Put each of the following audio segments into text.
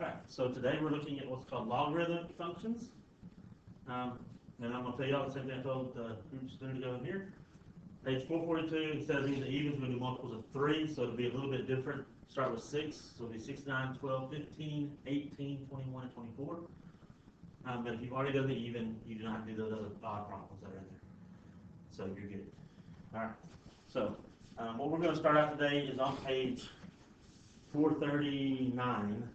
Alright, so today we're looking at what's called logarithmic functions. And I'm going to tell you all the same thing I told the groups a minute ago in here. Page 442, instead of being the evens, we do multiples of 3, so it'll be a little bit different. Start with 6, so it'll be 6, 9, 12, 15, 18, 21, and 24. But if you've already done the even, you do not have to do those other odd problems that are in there. So you're good. Alright, so what we're going to start out today is on page 439.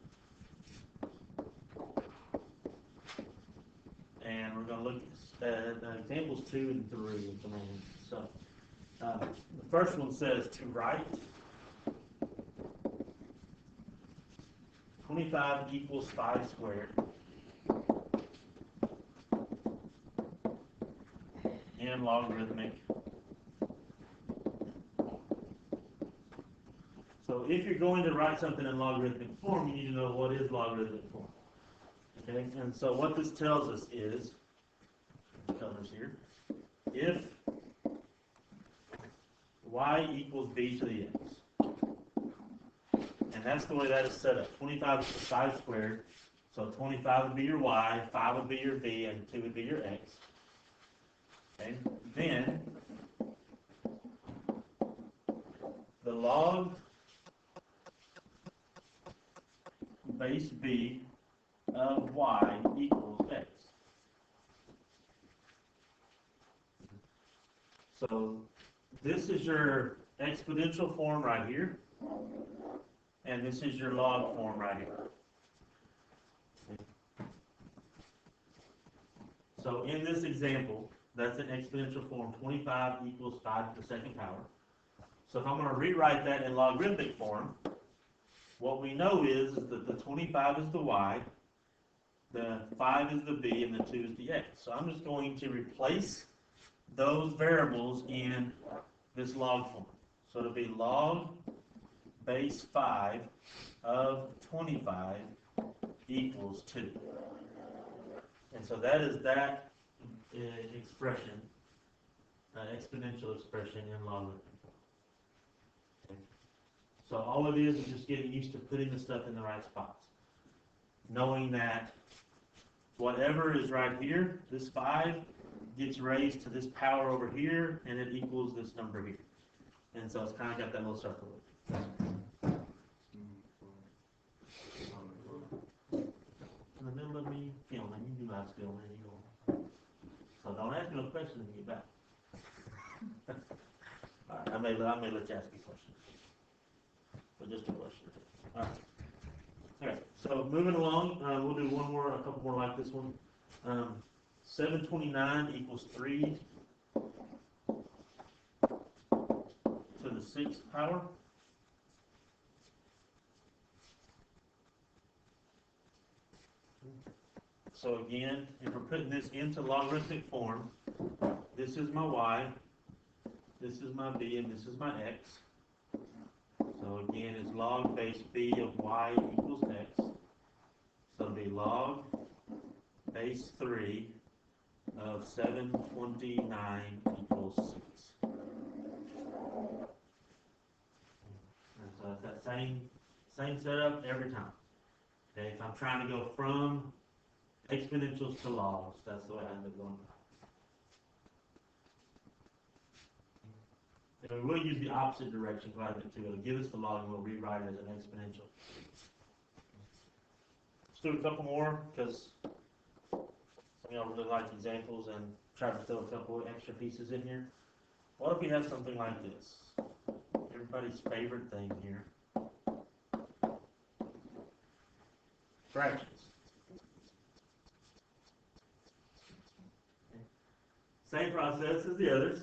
And we're going to look at examples 2 and 3 in the main. So the first one says to write 25 equals 5 squared in logarithmic. So if you're going to write something in logarithmic form, you need to know what is logarithmic form. Okay, and so what this tells us is, colors here, if y equals b to the x, and that's the way that is set up. 25 is 5 squared, so 25 would be your y, 5 would be your b, and 2 would be your x. Okay, then the log base b of y equals x. So this is your exponential form right here, and this is your log form right here. So in this example, that's an exponential form, 25 equals 5 to the second power. So if I'm going to rewrite that in logarithmic form, what we know is that the 25 is the y, the 5 is the b, and the 2 is the x. So I'm just going to replace those variables in this log form. So it'll be log base 5 of 25 equals 2. And so that is that expression, exponential expression in logarithm. Okay. So all it is just getting used to putting the stuff in the right spots. Knowing that whatever is right here, this 5, gets raised to this power over here, and it equals this number here. And so it's kind of got that little circle. In the middle of me filming, you do live filming, you know. So don't ask me no questions when you get back. All right, I may let you ask me questions. But just a question. All right. Okay, so moving along, we'll do a couple more like this one. 729 equals 3 to the 6th power. So again, if we're putting this into logarithmic form, this is my y, this is my b, and this is my x. So again, it's log base b of y equals x. So it'll be log base 3 of 729 equals 6. And so it's that same setup every time. Okay, if I'm trying to go from exponentials to logs, that's the way I end up going. And we will use the opposite direction quite a bit too. It'll give us the log and we'll rewrite it as an exponential. Let's do a couple more because some of y'all really like examples and try to throw a couple of extra pieces in here. What if we have something like this? Everybody's favorite thing here. Fractions. Same process as the others.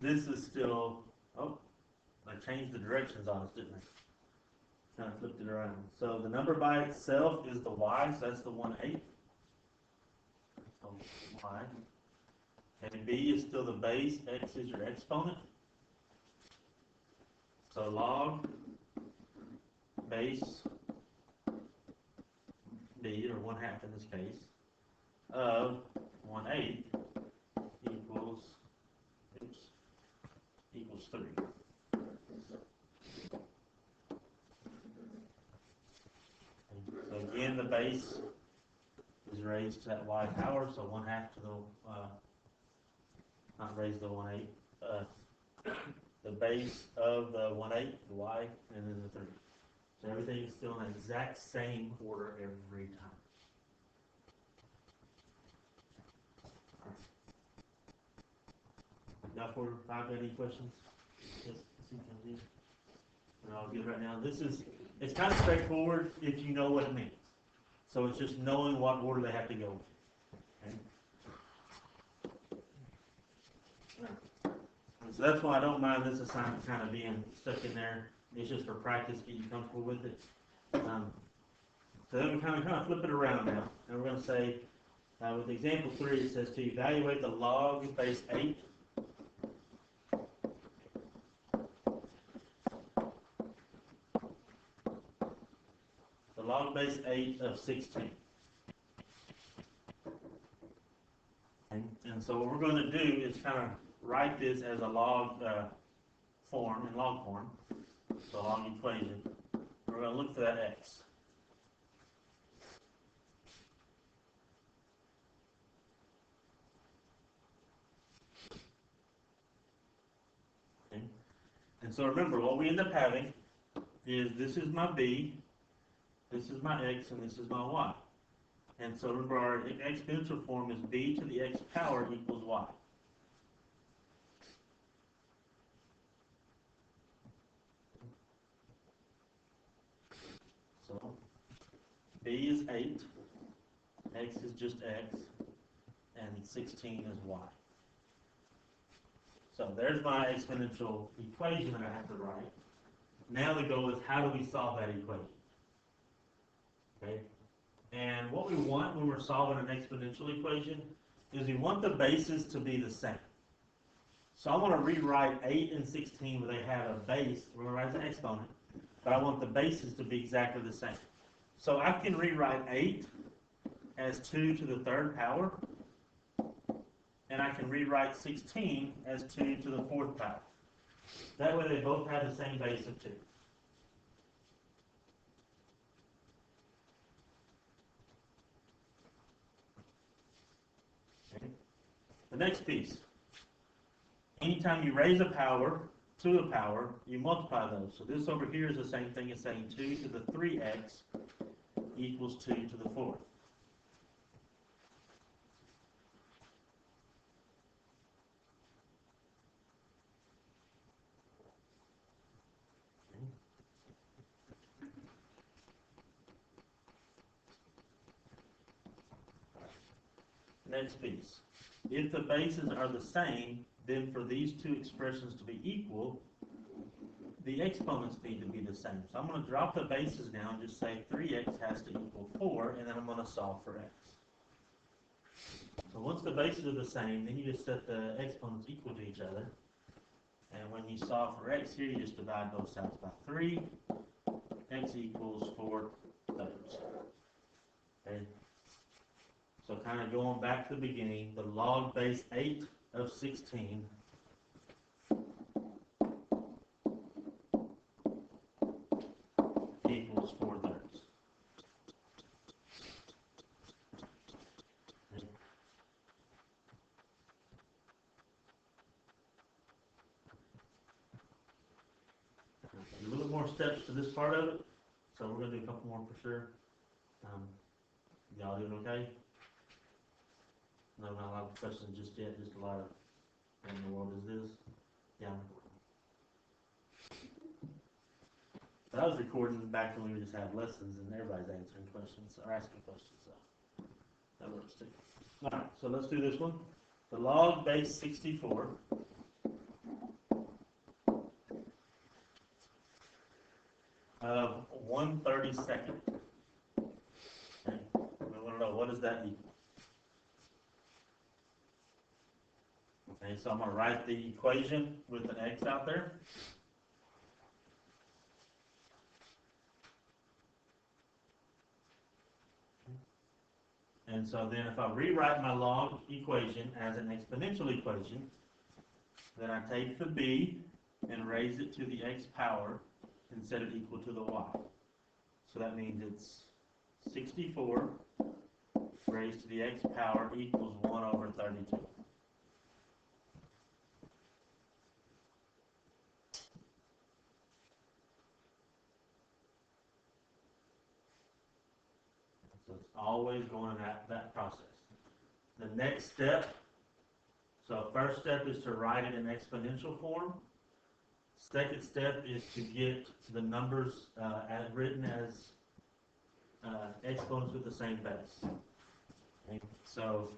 This is still, oh, I changed the directions on us, didn't I? Kind of flipped it around. So the number by itself is the y, so that's the 1/8. So y. And b is still the base, x is your exponent. So log base b, or 1/2 in this case, of 1/8 equals 3. base is raised to that y power, so 1/2 to the, not raised to 1/8, the base of the 1/8, the y, and then the 3. So everything is still in the exact same order every time. Got 4 or 5, any questions? Yes, and I'll get it right now. It's kind of straightforward if you know what it means. So it's just knowing what order they have to go in. Okay? So that's why I don't mind this assignment kind of being stuck in there. It's just for practice, get you comfortable with it. So then we kind of flip it around now. And we're going to say, with example 3, it says to evaluate the log base 8. The log base 8 of 16. And so what we're going to do is kind of write this as a log form, in log form, so log equation. We're going to look for that x. Okay. And so remember, what we end up having is this is my b, this is my x, and this is my y. And so remember, our exponential form is b to the x power equals y. So b is 8, x is just x, and 16 is y. So there's my exponential equation that I have to write. Now the goal is, how do we solve that equation? Okay? And what we want when we're solving an exponential equation is we want the bases to be the same. So I want to rewrite 8 and 16 where they have a base. We're going to write as an exponent, but I want the bases to be exactly the same. So I can rewrite 8 as 2 to the 3rd power, and I can rewrite 16 as 2 to the 4th power. That way they both have the same base of 2. Okay. The next piece. Anytime you raise a power to a power, you multiply those. So this over here is the same thing as saying 2 to the 3x equals 2 to the 4th. Next piece. If the bases are the same, then for these two expressions to be equal, the exponents need to be the same. So I'm going to drop the bases down, just say 3x has to equal 4, and then I'm going to solve for x. So once the bases are the same, then you just set the exponents equal to each other. And when you solve for x here, you just divide both sides by 3. X equals 4 thirds. Okay? So kind of going back to the beginning, the log base 8 of 16 equals 4 thirds. A little more steps to this part of it, so we're going to do a couple more for sure. Y'all doing okay? No, not a lot of questions just yet, just a lot of, what in the world is this? Yeah, I'm recording. But I was recording back when we just had lessons and everybody's answering questions, or asking questions, so that works too. Alright, so let's do this one. The log base 64 of 1/32. Okay, we want to know, what does that equal? Okay, so I'm going to write the equation with an x out there. And so then if I rewrite my log equation as an exponential equation, then I take the b and raise it to the x power and set it equal to the y. So that means it's 64 raised to the x power equals 1 over 32. So it's always going in that process. The next step, so first step is to write it in exponential form. Second step is to get the numbers written as exponents with the same base. Okay. So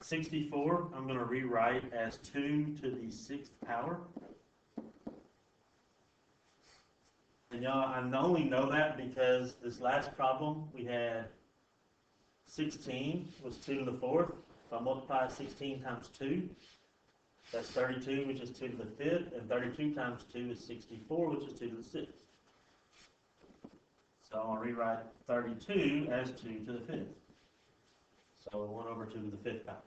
64, I'm going to rewrite as 2 to the 6th power. And y'all, I only know that because this last problem we had 16 was 2 to the 4th. If I multiply 16 times 2, that's 32, which is 2 to the 5th, and 32 times 2 is 64, which is 2 to the 6th. So I'll rewrite 32 as 2 to the 5th. So 1 over 2 to the 5th power.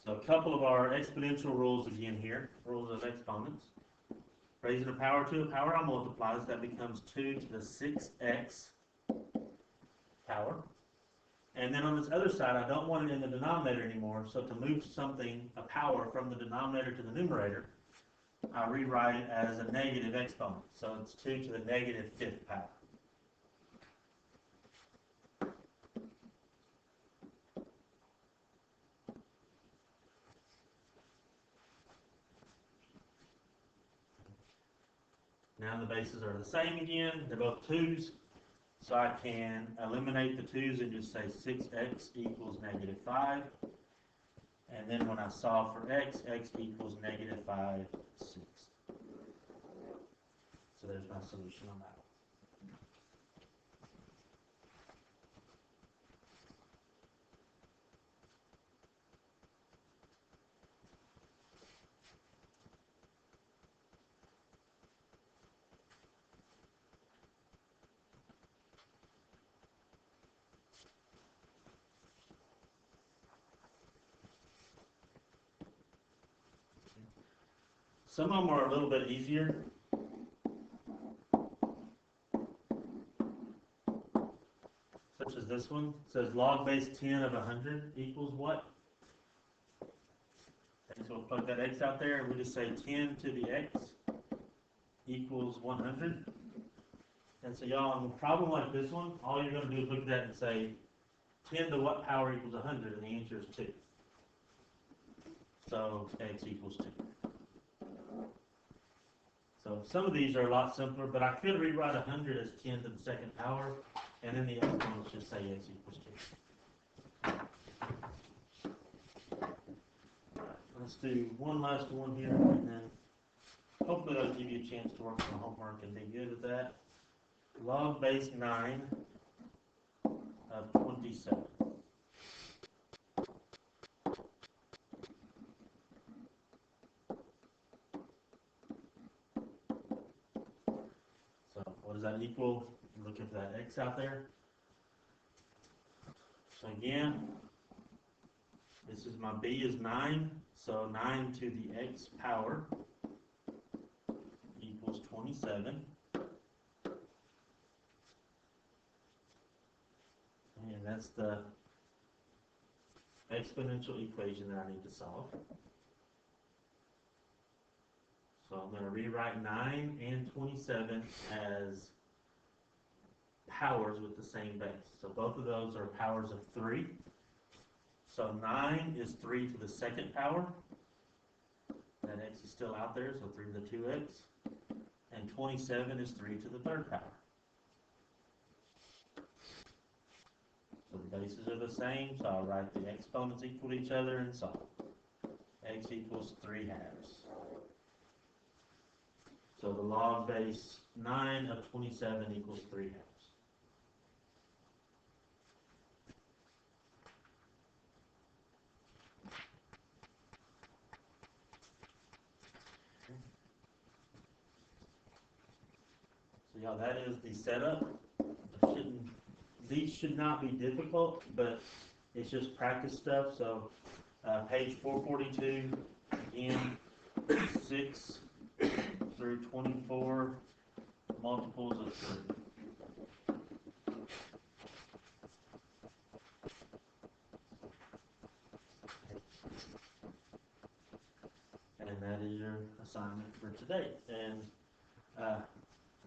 So a couple of our exponential rules again here, rules of exponents. Raising a power to a power I multiplies, that becomes 2 to the 6x power. And then on this other side, I don't want it in the denominator anymore, so to move something, a power, from the denominator to the numerator, I rewrite it as a negative exponent. So it's 2 to the negative 5th power. Now the bases are the same again. They're both 2's. So I can eliminate the 2's and just say 6x equals negative 5. And then when I solve for x, x equals negative 5, 6. So there's my solution on that one. Some of them are a little bit easier. Such as this one. It says log base 10 of 100 equals what? Okay, so we'll plug that x out there and we just say 10 to the x equals 100. And so y'all, on a problem like this one, all you're going to do is look at that and say 10 to what power equals 100, and the answer is 2. So x equals 2. So some of these are a lot simpler, but I could rewrite 100 as 10 to the 2nd power, and then the exponents just say x equals 2. Let's do one last one here, and then hopefully that'll give you a chance to work on the homework and be good at that. Log base 9 of 27. So what does that equal? I'm looking for that x out there. So again, this is my b is 9, so 9 to the x power equals 27. And that's the exponential equation that I need to solve. So I'm going to rewrite 9 and 27 as powers with the same base. So both of those are powers of 3. So 9 is 3 to the 2nd power. That x is still out there, so 3 to the 2x. And 27 is 3 to the 3rd power. So the bases are the same, so I'll write the exponents equal to each other and solve. X equals 3 halves. So the log base 9 of 27 equals 3 halves. So yeah, that is the setup. These should not be difficult, but It's just practice stuff, so, page 442, again, 6 through 24, multiples of 3. And that is your assignment for today. And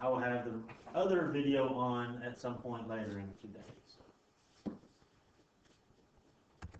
I will have the other video on at some point later in 2 days.